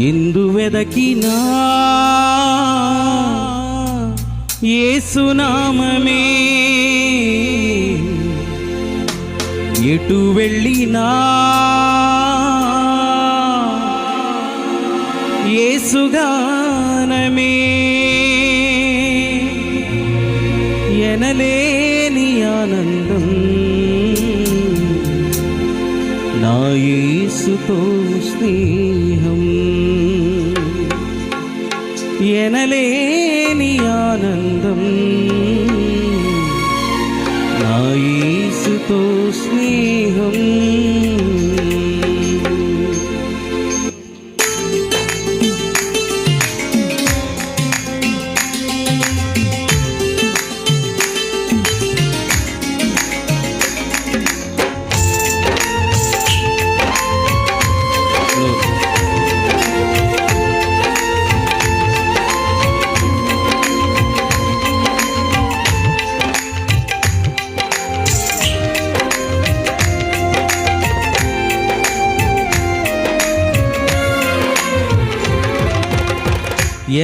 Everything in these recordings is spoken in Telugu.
ఎందు వెదకినా యేసునామమే, ఎటు వెళ్ళినా యేసుగానమే, ఎనలేని ఆనందం నా యేసుతో స్నేహం, ఎనలేని ఆనందం నా యేసుతో స్నేహం.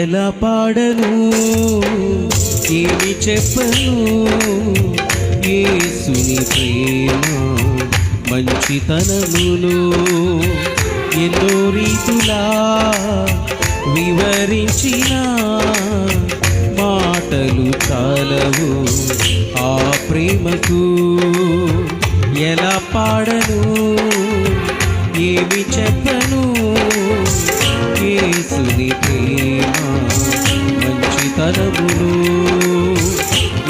ఎలా పాడను ఏమి చెప్పను యేసుని ప్రేమ మంచితనమును, ఎన్నో రీతులా వివరించిన మాటలు చాలవు ఆ ప్రేమకు. ఎలా పాడను ఏమి చెప్పను యేసుని ప్రేమ మంచితనమును,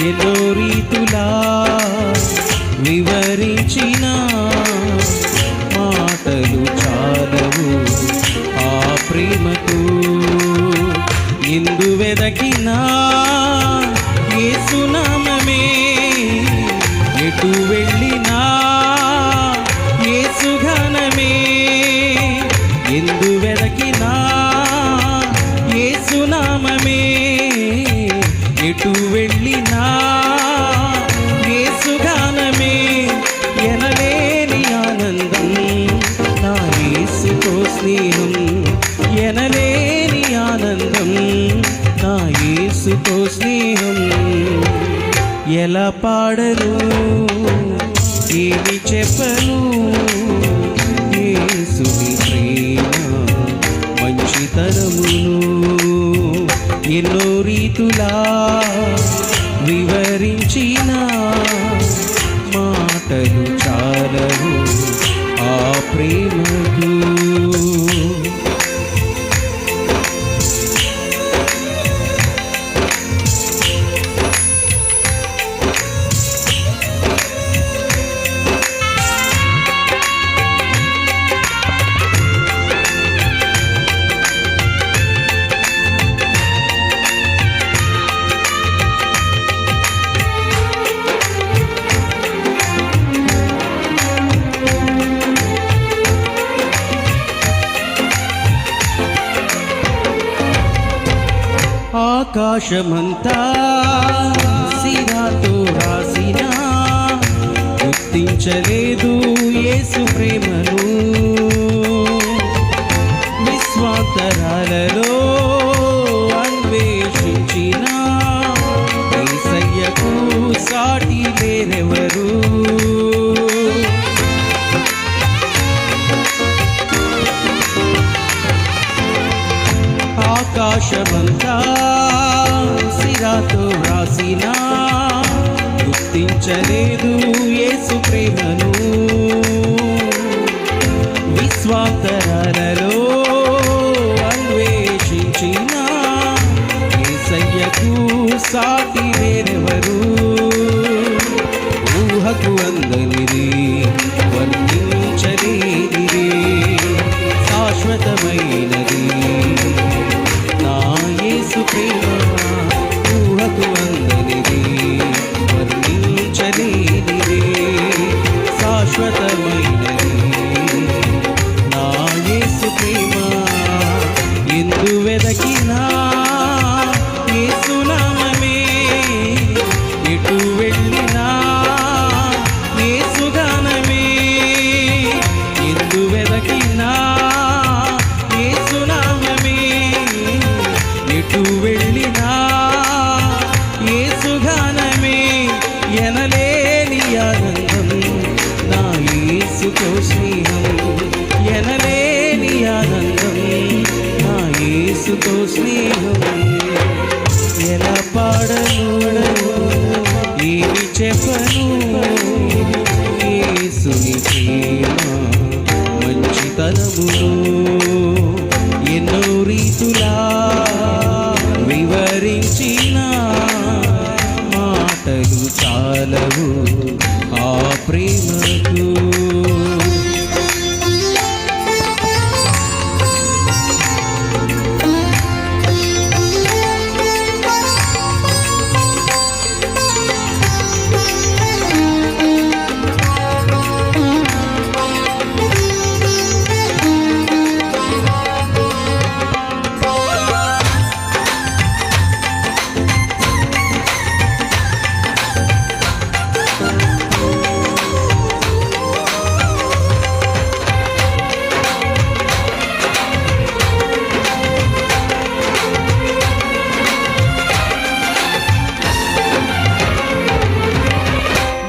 ఎన్నో రీతులా వివరించిన మాటలు చాలవు ఆ ప్రేమకు. ఎందు వెదకినా యేసునామమే, ఎటు వెళ్ళినా యేసుగానమే, ఎందు వెదకినా యేసునామమే, ఎటు వెళ్ళినా యేసుగానమే, ఎనలేని ఆనందం నా యేసుతో స్నేహం, ఎనలేని ఆనందం నా యేసుతో స్నేహం. ఎలా పాడను ఏమి చెప్పను యేసుని ప్రేమ మంచితనమును, ఎన్నో రీతులా వివరించిన మాటలు చాలవు ఆ ప్రేమకు. ఆకాశమంతా సిరాతో రాసిన గుర్తించలేదు యేసు ప్రేమను, విశ్వాంతరాలలో అన్వేషించిన యేసయ్యకు సాటి లేరెవరు. ఆకాశమంతా సిరాతో వ్రాసిన గుర్తించలేదు యేసు ప్రేమను, విశ్వాంతరాలలో అన్వేషించిన యేసయ్యకు సాటి వేరెవరు. ఊహకు అందనిది వర్ణించలేనిది శాశ్వతమైనది నా యేసు ప్రేమ, ఊహకు అందనిది వర్ణించలేనిది స్నేహం ఎనలేని ఆనందం నా యేసుతో స్నేహం ఎలా పాడను ఏమి చెప్పను యేసుని ప్రేమ మంచితనమును ఎన్నో రీతులా వివరించిన మాటలు చాలవు ఆ ప్రేమకు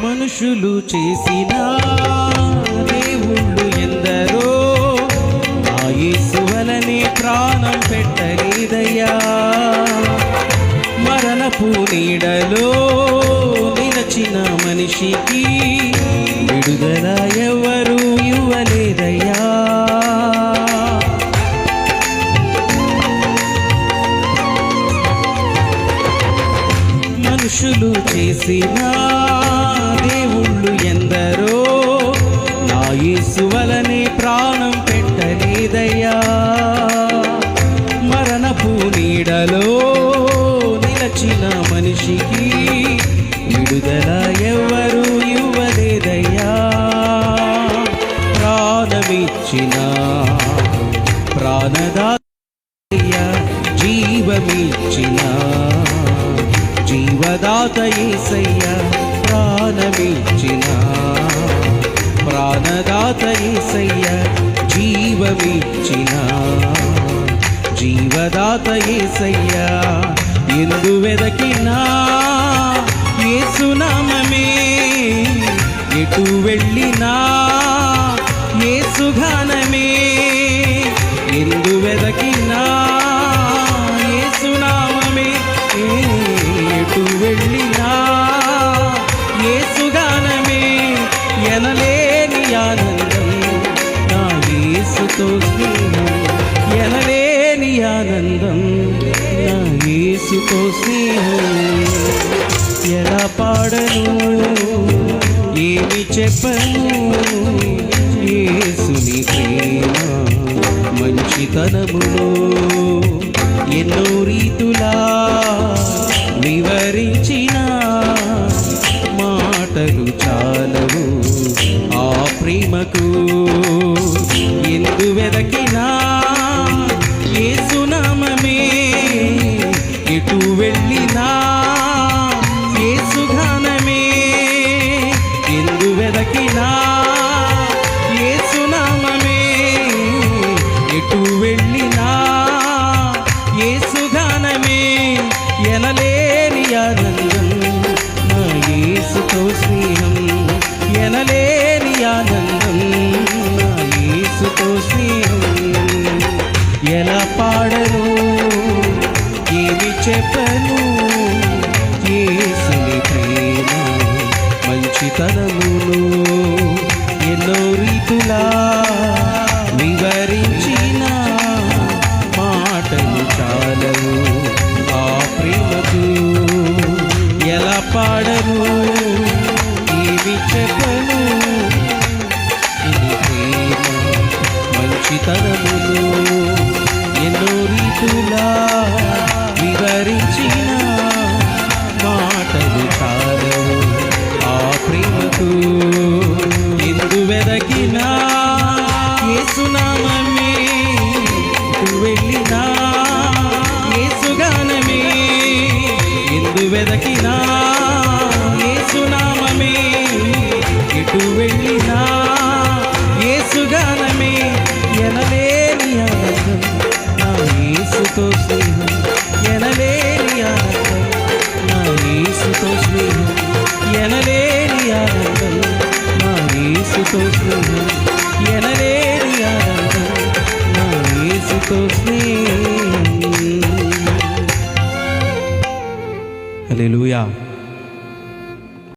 మనుషులు చేసిన దేవుళ్ళు ఎందరో ఆ యేసు వలనే ప్రాణం పెట్టలేదయ్యా మరణపు నీడలో నిలచిన మనిషికి విడుదల ఎవరు ఇవ్వలేదయ్యా మనుషులు చేసిన దేవుళ్ళు ఎందరో నా యేసు వలనే ప్రాణం పెట్టలేదయ్యా మరణపు నీడలో నిలచిన మనిషికి విడుదల ఎవరు ఇవ్వలేదయ్యా ప్రాణమిచ్చిన ప్రాణదాతయ్యా జీవమిచ్చిన జీవదాత యేసయ్యా ప్రాణమిచ్చిన ప్రాణదాత యేసయ్యా జీవమిచ్చిన జీవదాత యేసయ్యా ఎందు వెదకినా యేసునామమే ఎటు వెళ్ళినా యేసుగానమే ఎందు వెదకినా యేసునామమే ఎటు వెళ్ళినా యేసుగానమే ఎనలేని ఆనందం నా యేసుతో స్నేహం ఎనలేని ఆనందం నా యేసుతో స్నేహం ఎలా పాడను ఏమి చెప్పను యేసుని ప్రేమ మంచితనమును ఎన్నో రీతులా వివరించిన మాటలు చాలవు ఆ ప్రేమకు ఎందు వెదకినా యేసునామమే ఎటు వెళ్ళినా యేసుగానమే ఎందు వెదకినా యేసునామమే ఎటు వెళ్ళినా యేసుగానమే ఎనలేని ఆనందం నా యేసుతో స్నేహం ఎనలేని ఆనందం నా యేసుతో స్నేహం ఎలా పాడను ఏమి చెప్పను యేసుని ప్రేమ మంచితనమును ఎన్నో రీతులా వివరించిన మాటలు చాలవు ఆ ప్రేమకు ఎలా పాడను ఏమి చెప్పను ఇది ప్రేమ మంచితనమును ఎన్నో రీతులా వివరించిన మాటలు చాలవు ఆ ప్రేమకు ఎందు వెదకినా యేసునామమే వెళ్ళినా యేసుగానమే ఎందు వెదకినా యేసునామమే ఎటు వెళ్ళినా యేసుగానమే ఎనలేని ఆనందం నా యేసుతో స్నేహం ఎనలేని ఆనందం నా యేసుతో స్నేహం ఎనలేని ఆనందం నా యేసుతో స్నేహం హల్లెలూయా.